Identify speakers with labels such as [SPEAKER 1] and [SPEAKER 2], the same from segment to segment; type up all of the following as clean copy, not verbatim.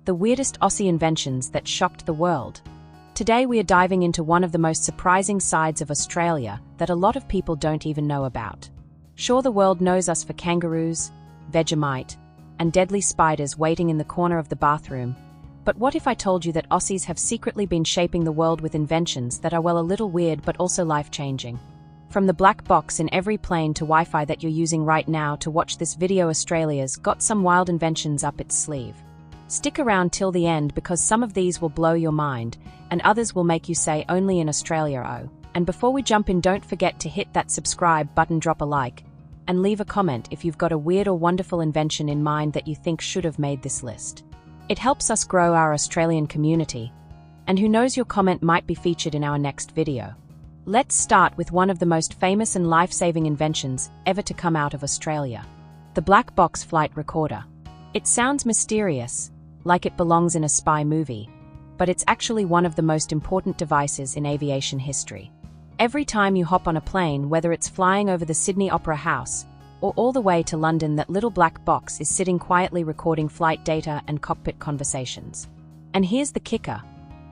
[SPEAKER 1] the weirdest Aussie inventions that shocked the world. Today we are diving into one of the most surprising sides of Australia that a lot of people don't even know about. Sure, the world knows us for kangaroos, Vegemite, and deadly spiders waiting in the corner of the bathroom, but what if I told you that Aussies have secretly been shaping the world with inventions that are, well, a little weird but also life-changing? From the black box in every plane to Wi-Fi that you're using right now to watch this video, Australia's got some wild inventions up its sleeve. Stick around till the end because some of these will blow your mind, and others will make you say only in Australia oh. And before we jump in, don't forget to hit that subscribe button, drop a like, and leave a comment if you've got a weird or wonderful invention in mind that you think should have made this list. It helps us grow our Australian community, and who knows, your comment might be featured in our next video. Let's start with one of the most famous and life-saving inventions ever to come out of Australia: the black box flight recorder. It sounds mysterious, like it belongs in a spy movie, but it's actually one of the most important devices in aviation history. Every time you hop on a plane, whether it's flying over the Sydney Opera House or all the way to London, that little black box is sitting quietly recording flight data and cockpit conversations. And here's the kicker.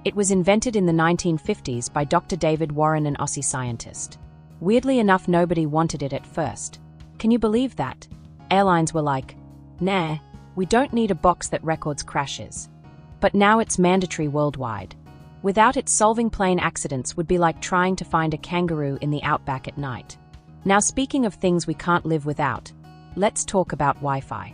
[SPEAKER 1] It was invented in the 1950s by Dr. David Warren, an Aussie scientist. Weirdly enough, nobody wanted it at first. Can you believe that? Airlines were like, nah, we don't need a box that records crashes. But now it's mandatory worldwide. Without it, solving plane accidents would be like trying to find a kangaroo in the outback at night. Now, speaking of things we can't live without, let's talk about Wi-Fi.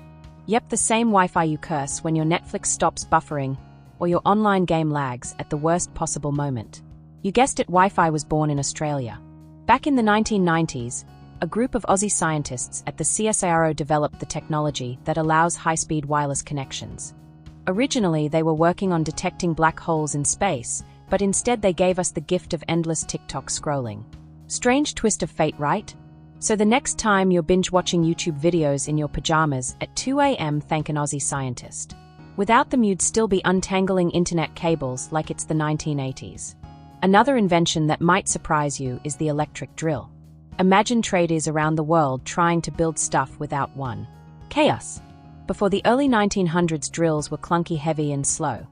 [SPEAKER 1] Yep, the same Wi-Fi you curse when your Netflix stops buffering or your online game lags at the worst possible moment. You guessed it, Wi-Fi was born in Australia. Back in the 1990s, a group of Aussie scientists at the CSIRO developed the technology that allows high-speed wireless connections. Originally, they were working on detecting black holes in space, but instead they gave us the gift of endless TikTok scrolling. Strange twist of fate, right? So the next time you're binge-watching YouTube videos in your pajamas at 2 a.m., thank an Aussie scientist. Without them, you'd still be untangling internet cables like it's the 1980s. Another invention that might surprise you is the electric drill. Imagine traders around the world trying to build stuff without one. Chaos. Before the early 1900s, drills were clunky, heavy, and slow.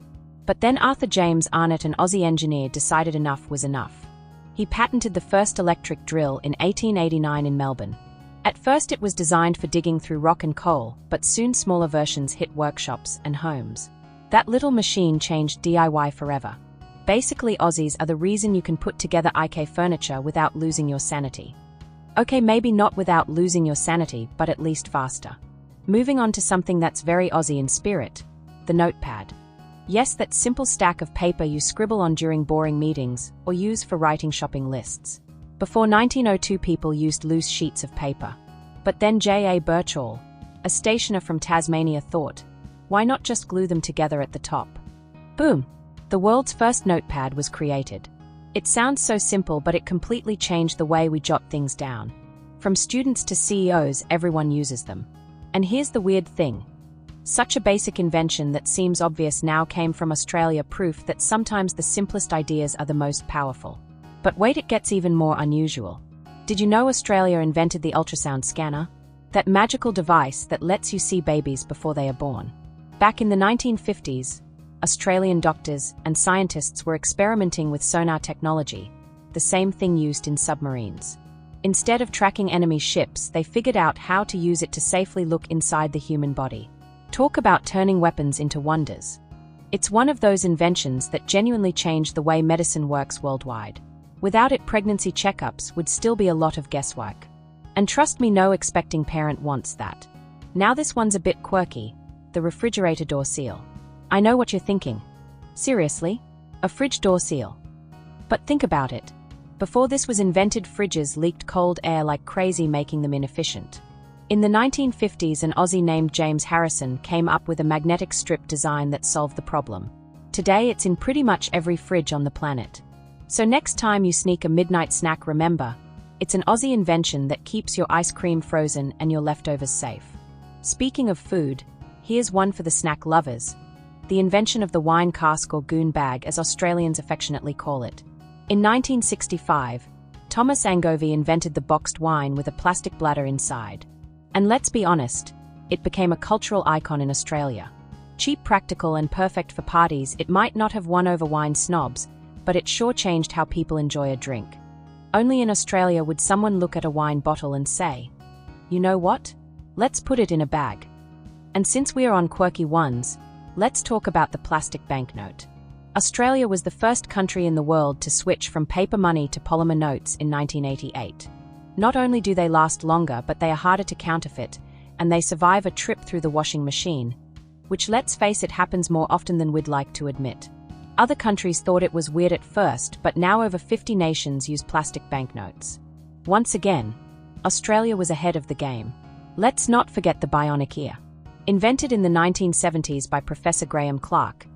[SPEAKER 1] But then Arthur James Arnott, an Aussie engineer, decided enough was enough. He patented the first electric drill in 1889 in Melbourne. At first it was designed for digging through rock and coal, but soon smaller versions hit workshops and homes. That little machine changed DIY forever. Basically, Aussies are the reason you can put together IK furniture without losing your sanity. Okay, maybe not without losing your sanity, but at least faster. Moving on to something that's very Aussie in spirit: the notepad. Yes, that simple stack of paper you scribble on during boring meetings or use for writing shopping lists. Before 1902, people used loose sheets of paper. But then J.A. Birchall, a stationer from Tasmania, thought, why not just glue them together at the top? Boom! The world's first notepad was created. It sounds so simple, but it completely changed the way we jot things down. From students to CEOs, everyone uses them. And here's the weird thing. Such a basic invention that seems obvious now came from Australia, proof that sometimes the simplest ideas are the most powerful. But wait, it gets even more unusual. Did you know Australia invented the ultrasound scanner? That magical device that lets you see babies before they are born. Back in the 1950s, Australian doctors and scientists were experimenting with sonar technology, the same thing used in submarines. Instead of tracking enemy ships, they figured out how to use it to safely look inside the human body. Talk about turning weapons into wonders. It's one of those inventions that genuinely changed the way medicine works worldwide. Without it, pregnancy checkups would still be a lot of guesswork. And trust me, no expecting parent wants that. Now this one's a bit quirky: the refrigerator door seal. I know what you're thinking. Seriously? A fridge door seal? But think about it. Before this was invented, fridges leaked cold air like crazy, making them inefficient. In the 1950s, an Aussie named James Harrison came up with a magnetic strip design that solved the problem. Today it's in pretty much every fridge on the planet. So next time you sneak a midnight snack, remember, it's an Aussie invention that keeps your ice cream frozen and your leftovers safe. Speaking of food, here's one for the snack lovers: the invention of the wine cask, or goon bag as Australians affectionately call it. In 1965, Thomas Angovy invented the boxed wine with a plastic bladder inside. And let's be honest, it became a cultural icon in Australia. Cheap, practical, and perfect for parties, it might not have won over wine snobs, but it sure changed how people enjoy a drink. Only in Australia would someone look at a wine bottle and say, "You know what? Let's put it in a bag." And since we are on quirky ones, let's talk about the plastic banknote. Australia was the first country in the world to switch from paper money to polymer notes in 1988. Not only do they last longer, but they are harder to counterfeit, and they survive a trip through the washing machine, which, let's face it, happens more often than we'd like to admit. Other countries thought it was weird at first, but now over 50 nations use plastic banknotes. Once again, Australia was ahead of the game. Let's not forget the bionic ear. Invented in the 1970s by Professor Graham Clark,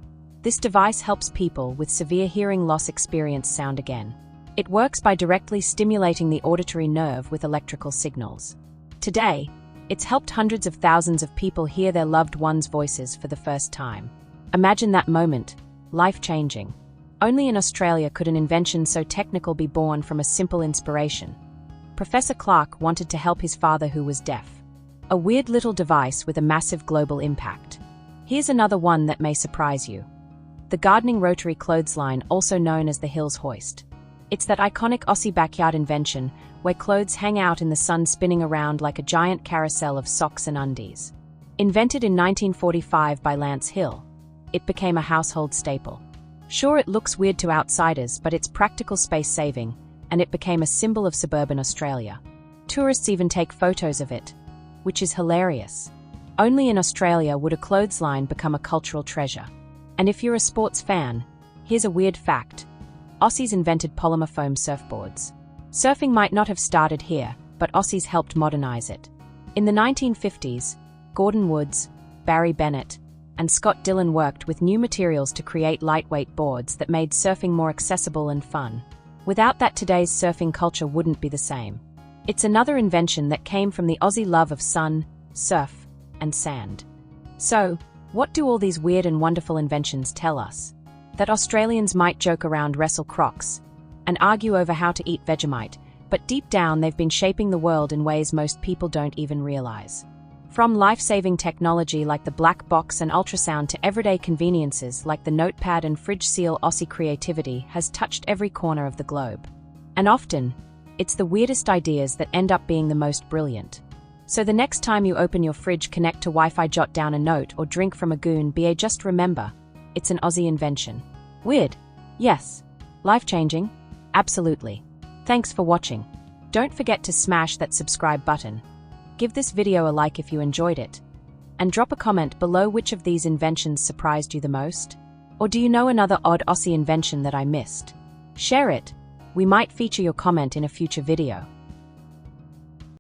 [SPEAKER 1] this device helps people with severe hearing loss experience sound again. It works by directly stimulating the auditory nerve with electrical signals. Today, it's helped hundreds of thousands of people hear their loved ones' voices for the first time. Imagine that moment, life-changing. Only in Australia could an invention so technical be born from a simple inspiration. Professor Clark wanted to help his father, who was deaf. A weird little device with a massive global impact. Here's another one that may surprise you. The gardening rotary clothesline, also known as the Hills hoist. It's that iconic Aussie backyard invention where clothes hang out in the sun spinning around like a giant carousel of socks and undies. Invented in 1945 by Lance Hill, it became a household staple. Sure, it looks weird to outsiders, but it's practical space-saving, and it became a symbol of suburban Australia. Tourists even take photos of it, which is hilarious. Only in Australia would a clothesline become a cultural treasure. And if you're a sports fan, here's a weird fact. Aussies invented polymer foam surfboards. Surfing might not have started here, but Aussies helped modernize it. In the 1950s, Gordon Woods, Barry Bennett, and Scott Dillon worked with new materials to create lightweight boards that made surfing more accessible and fun. Without that, today's surfing culture wouldn't be the same. It's another invention that came from the Aussie love of sun, surf, and sand. So, what do all these weird and wonderful inventions tell us? That Australians might joke around, wrestle crocs, and argue over how to eat Vegemite, but deep down they've been shaping the world in ways most people don't even realize. From life-saving technology like the black box and ultrasound to everyday conveniences like the notepad and fridge seal, Aussie creativity has touched every corner of the globe. And often, it's the weirdest ideas that end up being the most brilliant. So the next time you open your fridge, connect to Wi-Fi, jot down a note, or drink from a goon, just remember, it's an Aussie invention. Weird? Yes. Life-changing? Absolutely. Thanks for watching. Don't forget to smash that subscribe button. Give this video a like if you enjoyed it. And drop a comment below which of these inventions surprised you the most. Or do you know another odd Aussie invention that I missed? Share it. We might feature your comment in a future video.